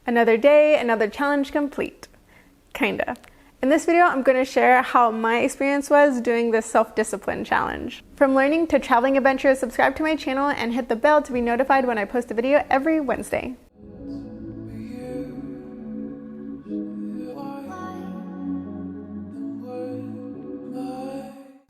Another day, another challenge complete. Kinda. In this video, I'm going to share how my experience was doing this self-discipline challenge. From learning to traveling adventures, subscribe to my channel and hit the bell to be notified when I post a video every Wednesday.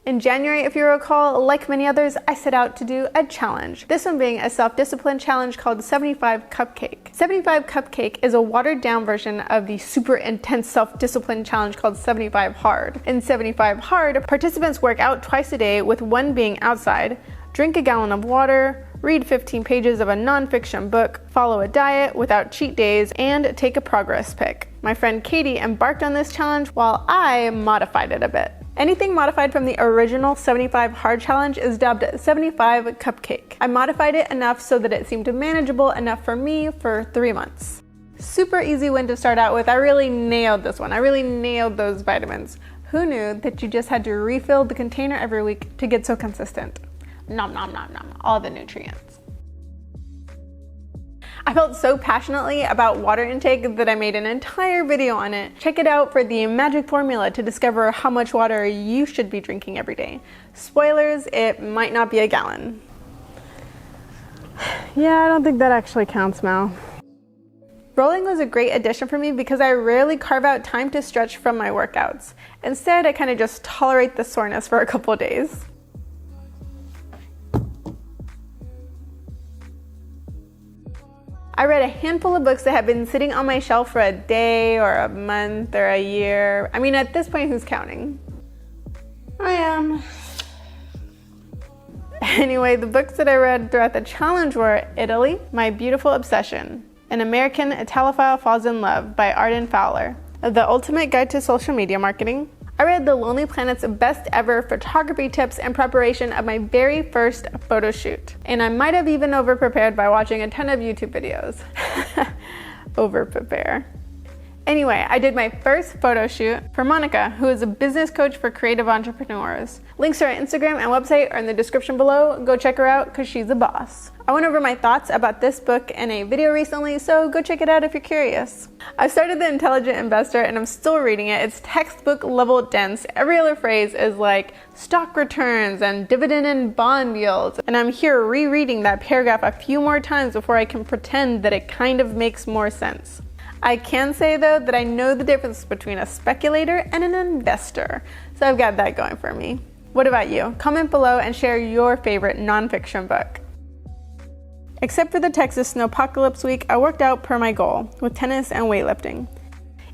In January, if you recall, like many others, I set out to do a challenge. This one being a self-discipline challenge called 75 Cupcake. 75 Cupcake is a watered down version of the super intense self-discipline challenge called 75 Hard. In 75 Hard, participants work out twice a day with one being outside, drink a gallon of water, read 15 pages of a non-fiction book, follow a diet without cheat days, and take a progress pic. My friend Katie embarked on this challenge while I modified it a bit. Anything modified from the original 75 Hard challenge is dubbed 75 Cupcake. I modified it enough so that it seemed manageable enough for me for 3 months. Super easy win to start out with. I really nailed this one. I really nailed those vitamins. Who knew that you just had to refill the container every week to get so consistent? Nom nom nom nom, all the nutrients. I felt so passionately about water intake that I made an entire video on it. Check it out for the magic formula to discover how much water you should be drinking every day. Spoilers, it might not be a gallon. Yeah, I don't think that actually counts, Mal. Rolling was a great addition for me because I rarely carve out time to stretch from my workouts. Instead, I kind of just tolerate the soreness for a couple days. I read a handful of books that had been sitting on my shelf for a day or a month or a year. I mean, at this point, who's counting? I am. Anyway, the books that I read throughout the challenge were Italy, My Beautiful Obsession, An American Italophile Falls in Love by Arden Fowler, The Ultimate Guide to Social Media Marketing. I read The Lonely Planet's best ever photography tips in preparation of my very first photo shoot. And I might have even over-prepared by watching a ton of YouTube videos. Over-prepare. Anyway, I did my first photo shoot for Monica, who is a business coach for creative entrepreneurs. Links to her Instagram and website are in the description below. Go check her out because she's a boss. I went over my thoughts about this book in a video recently, so go check it out if you're curious. I started The Intelligent Investor and I'm still reading it. It's textbook level dense. Every other phrase is like stock returns and dividend and bond yields. And I'm here rereading that paragraph a few more times before I can pretend that it kind of makes more sense. I can say though that I know the difference between a speculator and an investor, so I've got that going for me. What about you? Comment below and share your favorite nonfiction book. Except for the Texas Snowpocalypse week, I worked out per my goal with tennis and weightlifting.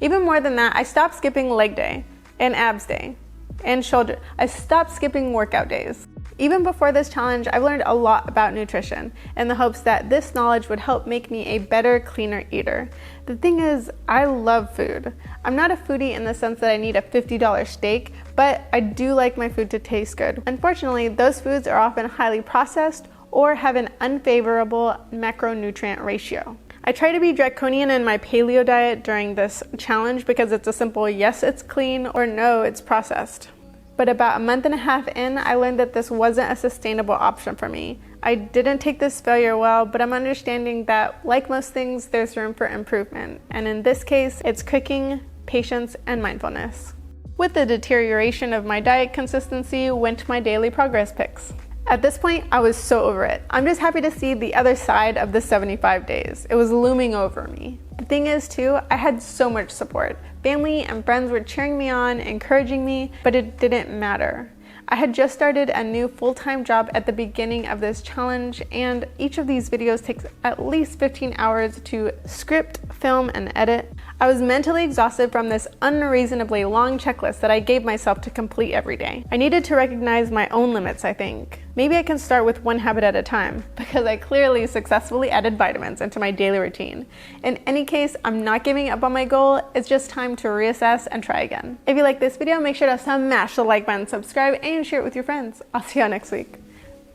Even more than that, I stopped skipping leg day and abs day and shoulder. I stopped skipping workout days. Even before this challenge, I've learned a lot about nutrition in the hopes that this knowledge would help make me a better, cleaner eater. The thing is, I love food. I'm not a foodie in the sense that I need a $50 steak, but I do like my food to taste good. Unfortunately, those foods are often highly processed or have an unfavorable macronutrient ratio. I try to be draconian in my paleo diet during this challenge because it's a simple yes, it's clean, or no, it's processed. But about a month and a half in, I learned that this wasn't a sustainable option for me. I didn't take this failure well, but I'm understanding that, like most things, there's room for improvement. And in this case, it's cooking, patience, and mindfulness. With the deterioration of my diet consistency went my daily progress pics. At this point, I was so over it. I'm just happy to see the other side of the 75 days. It was looming over me. The thing is too, I had so much support. Family and friends were cheering me on, encouraging me, but it didn't matter. I had just started a new full-time job at the beginning of this challenge, and each of these videos takes at least 15 hours to script, film, and edit. I was mentally exhausted from this unreasonably long checklist that I gave myself to complete every day. I needed to recognize my own limits, I think. Maybe I can start with one habit at a time, because I clearly successfully added vitamins into my daily routine. In any case, I'm not giving up on my goal. It's just time to reassess and try again. If you like this video, make sure to smash the like button, subscribe, and share it with your friends. I'll see you all next week.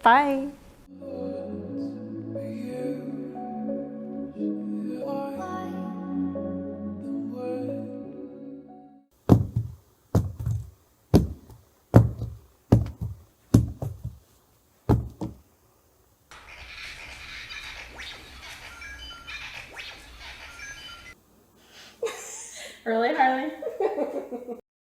Bye. Early Harley.